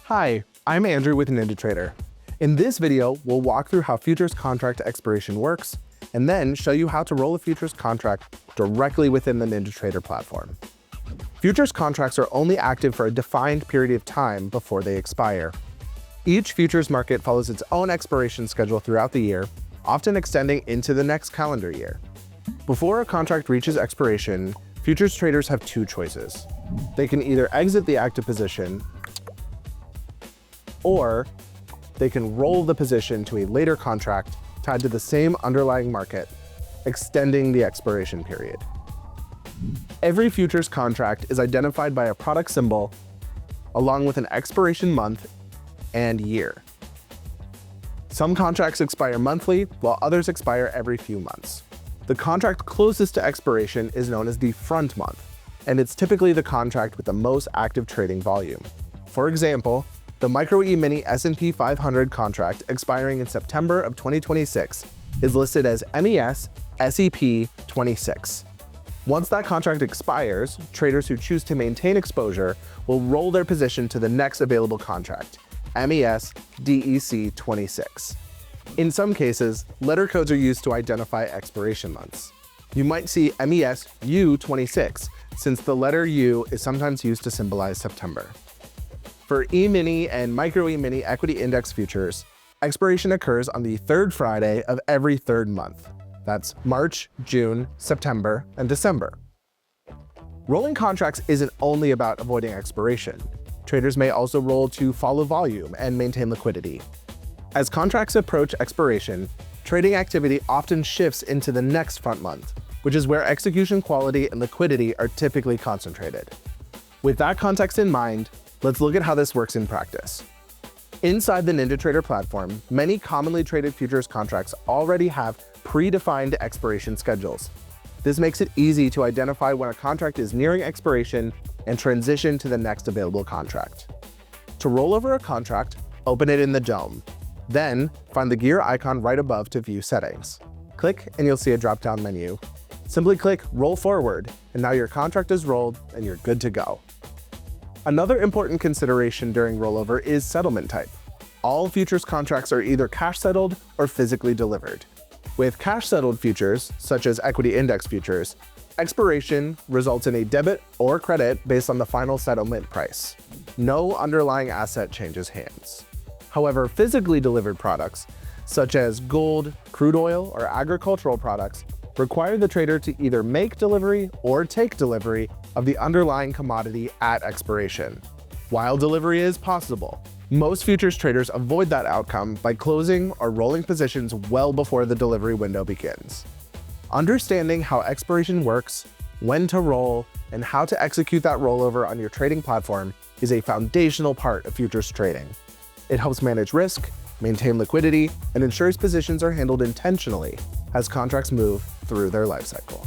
Hi, I'm Andrew with NinjaTrader. In this video, we'll walk through how futures contract expiration works, and then show you how to roll a futures contract directly within the NinjaTrader platform. Futures contracts are only active for a defined period of time before they expire. Each futures market follows its own expiration schedule throughout the year, often extending into the next calendar year. Before a contract reaches expiration, futures traders have two choices. They can either exit the active position, or they can roll the position to a later contract tied to the same underlying market, extending the expiration period. Every futures contract is identified by a product symbol along with an expiration month and year. Some contracts expire monthly, while others expire every few months. The contract closest to expiration is known as the front month, and it's typically the contract with the most active trading volume. For example, the Micro E-mini S&P 500 contract expiring in September of 2026 is listed as MES SEP 26. Once that contract expires, traders who choose to maintain exposure will roll their position to the next available contract, MES DEC 26. In some cases, letter codes are used to identify expiration months. You might see MES U26, since the letter U is sometimes used to symbolize September. For E-mini and Micro E-mini equity index futures, expiration occurs on the third Friday of every third month. That's March, June, September, and December. Rolling contracts isn't only about avoiding expiration. Traders may also roll to follow volume and maintain liquidity. As contracts approach expiration, trading activity often shifts into the next front month, which is where execution quality and liquidity are typically concentrated. With that context in mind, let's look at how this works in practice. Inside the NinjaTrader platform, many commonly traded futures contracts already have predefined expiration schedules. This makes it easy to identify when a contract is nearing expiration and transition to the next available contract. To roll over a contract, open it in the DOM. Then, find the gear icon right above to view settings. Click and you'll see a drop-down menu. Simply click Roll Forward, and now your contract is rolled and you're good to go. Another important consideration during rollover is settlement type. All futures contracts are either cash settled or physically delivered. With cash settled futures, such as equity index futures, expiration results in a debit or credit based on the final settlement price. No underlying asset changes hands. However, physically delivered products, such as gold, crude oil, or agricultural products, require the trader to either make delivery or take delivery of the underlying commodity at expiration. While delivery is possible, most futures traders avoid that outcome by closing or rolling positions well before the delivery window begins. Understanding how expiration works, when to roll, and how to execute that rollover on your trading platform is a foundational part of futures trading. It helps manage risk, maintain liquidity, and ensures positions are handled intentionally as contracts move through their life cycle.